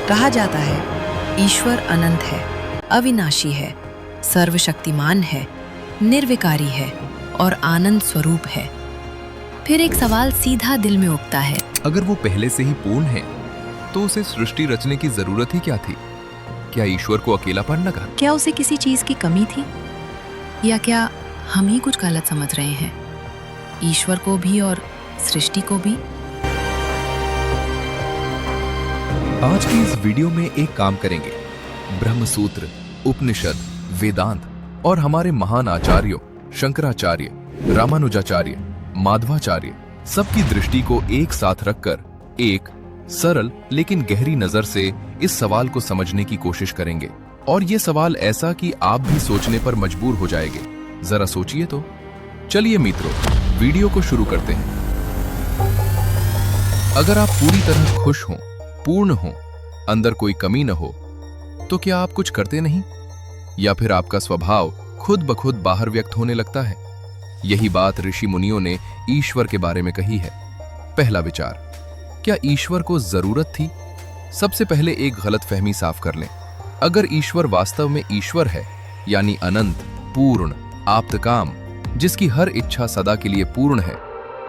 कहा जाता है ईश्वर अनंत है, अविनाशी है, सर्वशक्तिमान है, निर्विकारी है और आनंद स्वरूप है। फिर एक सवाल सीधा दिल में उठता है, अगर वो पहले से ही पूर्ण है तो उसे सृष्टि रचने की जरूरत ही क्या थी? क्या ईश्वर को अकेलापन लगा? क्या उसे किसी चीज की कमी थी, या क्या हम ही कुछ गलत समझ रहे हैं, ईश्वर को भी और सृष्टि को भी? आज की इस वीडियो में एक काम करेंगे। ब्रह्मसूत्र, उपनिषद, वेदांत और हमारे महान आचार्यों शंकराचार्य, रामानुजाचार्य, माधवाचार्य सबकी दृष्टि को एक साथ रखकर एक सरल लेकिन गहरी नजर से इस सवाल को समझने की कोशिश करेंगे। और ये सवाल ऐसा कि आप भी सोचने पर मजबूर हो जाएंगे। जरा सोचिए तो। चलिए मित्रों, वीडियो को शुरू करते हैं। अगर आप पूरी तरह खुश हों, पूर्ण हों, अंदर कोई कमी न हो, तो क्या आप कुछ करते नहीं? या फिर आपका स्वभाव खुद ब खुद बाहर व्यक्त होने लगता है? यही बात ऋषि मुनियों ने ईश्वर के बारे में कही है। पहला विचार, क्या ईश्वर को जरूरत थी? सबसे पहले एक गलतफहमी साफ कर लें। अगर ईश्वर वास्तव में ईश्वर है, यानी अनंत, पूर्ण, आप्तकाम, जिसकी हर इच्छा सदा के लिए पूर्ण है,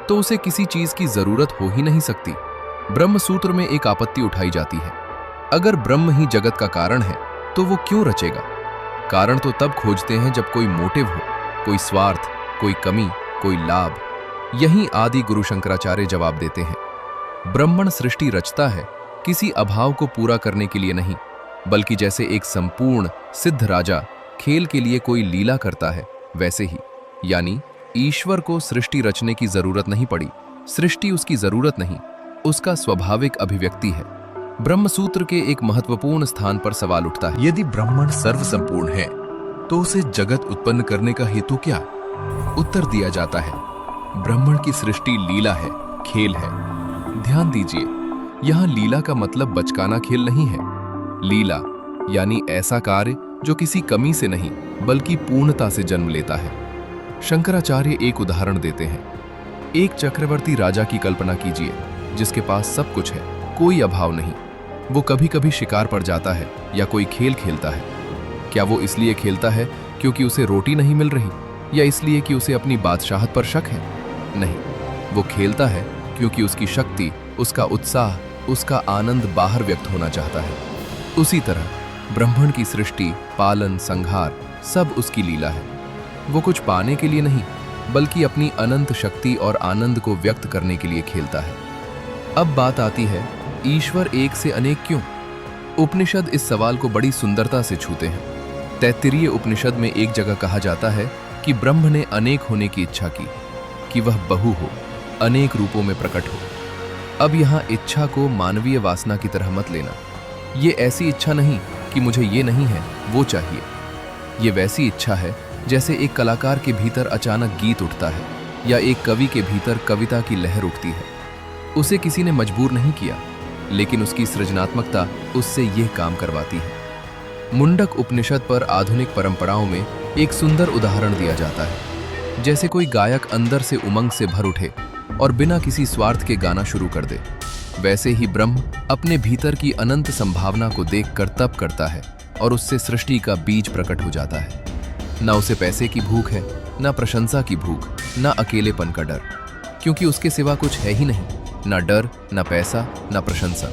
तो उसे किसी चीज की जरूरत हो ही नहीं सकती। ब्रह्मसूत्र में एक आपत्ति उठाई जाती है, अगर ब्रह्म ही जगत का कारण है तो वो क्यों रचेगा? कारण तो तब खोजते हैं जब कोई मोटिव हो, कोई स्वार्थ, कोई कमी, कोई लाभ। यही आदि गुरु शंकराचार्य जवाब देते हैं, ब्रह्मण सृष्टि रचता है किसी अभाव को पूरा करने के लिए नहीं, बल्कि जैसे एक संपूर्ण सिद्ध राजा खेल के लिए कोई लीला करता है, वैसे ही। यानी ईश्वर को सृष्टि रचने की जरूरत नहीं पड़ी, सृष्टि उसकी जरूरत नहीं, उसका स्वाभाविक अभिव्यक्ति है। ब्रह्मसूत्र के एक महत्वपूर्ण स्थान पर सवाल उठता है, यदि ब्रह्मण सर्व संपूर्ण है तो उसे जगत उत्पन्न करने का हेतु क्या? उत्तर दिया जाता है, ब्रह्मण की सृष्टि लीला है, खेल है। ध्यान दीजिए, यहां लीला का मतलब बचकाना खेल नहीं है। लीला यानी ऐसा कार्य जो किसी कमी से नहीं बल्कि पूर्णता से जन्म लेता है। शंकराचार्य एक उदाहरण देते हैं। एक चक्रवर्ती राजा की कल्पना कीजिए, जिसके पास सब कुछ है, कोई अभाव नहीं। वो कभी कभी शिकार पर जाता है या कोई खेल खेलता है। क्या वो इसलिए खेलता है क्योंकि उसे रोटी नहीं मिल रही, या इसलिए कि उसे अपनी बादशाहत पर शक है? नहीं, वो खेलता है क्योंकि उसकी शक्ति, उसका उत्साह, उसका आनंद बाहर व्यक्त होना चाहता है। उसी तरह ब्रह्मांड की सृष्टि, पालन, संहार सब उसकी लीला है। वो कुछ पाने के लिए नहीं, बल्कि अपनी अनंत शक्ति और आनंद को व्यक्त करने के लिए खेलता है। अब बात आती है, ईश्वर एक से अनेक क्यों? उपनिषद इस सवाल को बड़ी सुंदरता से छूते हैं। तैत्तिरीय उपनिषद में एक जगह कहा जाता है कि ब्रह्म ने अनेक होने की इच्छा की, कि वह बहु हो, अनेक रूपों में प्रकट हो। अब यहाँ इच्छा को मानवीय वासना की तरह मत लेना। ये ऐसी इच्छा नहीं कि मुझे ये नहीं है, वो चाहिए। ये वैसी इच्छा है जैसे एक कलाकार के भीतर अचानक गीत उठता है, या एक कवि के भीतर कविता की लहर उठती है। उसे किसी ने मजबूर नहीं किया, लेकिन उसकी सृजनात्मकता उससे यह काम करवाती है। मुंडक उपनिषद पर आधुनिक परंपराओं में एक सुंदर उदाहरण दिया जाता है। जैसे कोई गायक अंदर से उमंग से भर उठे और बिना किसी स्वार्थ के गाना शुरू कर दे, वैसे ही ब्रह्म अपने भीतर की अनंत संभावना को देखकर तप करता है और उससे सृष्टि का बीज प्रकट हो जाता है। न उसे पैसे की भूख है, न प्रशंसा की भूख, न अकेलेपन का डर, क्योंकि उसके सिवा कुछ है ही नहीं। न डर, न पैसा, न प्रशंसा।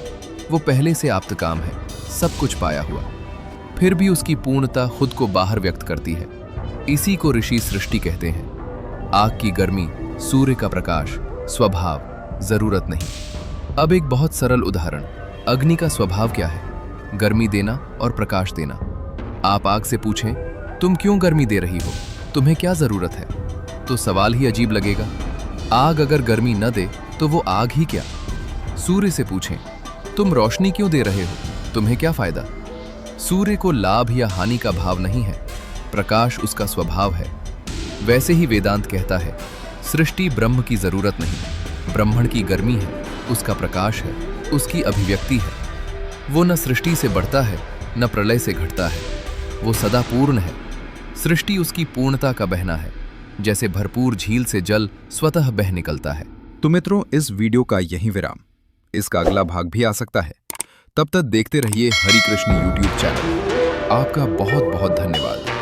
वो पहले से आप्तकाम है, सब कुछ पाया हुआ। फिर भी उसकी पूर्णता खुद को बाहर व्यक्त करती है। इसी को ऋषि सृष्टि कहते हैं। आग की गर्मी, सूर्य का प्रकाश, स्वभाव, जरूरत नहीं। अब एक बहुत सरल उदाहरण, अग्नि का स्वभाव क्या है? गर्मी देना और प्रकाश देना। आप आग से पूछें, तुम क्यों गर्मी दे रही हो, तुम्हें क्या जरूरत है, तो सवाल ही अजीब लगेगा। आग अगर गर्मी न दे तो वो आग ही क्या? सूर्य से पूछें, तुम रोशनी क्यों दे रहे हो, तुम्हें क्या फायदा? सूर्य को लाभ या हानि का भाव नहीं है, प्रकाश उसका स्वभाव है। वैसे ही वेदांत कहता है, सृष्टि ब्रह्म की जरूरत नहीं, ब्रह्मण की गर्मी है, उसका प्रकाश है, उसकी अभिव्यक्ति है। वो न सृष्टि से बढ़ता है, न प्रलय से घटता है, वो सदा पूर्ण है। सृष्टि उसकी पूर्णता का बहना है, जैसे भरपूर झील से जल स्वतः बह निकलता है। तो मित्रों, इस वीडियो का यही विराम। इसका अगला भाग भी आ सकता है, तब तक देखते रहिए हरि कृष्ण यूट्यूब चैनल। आपका बहुत बहुत धन्यवाद।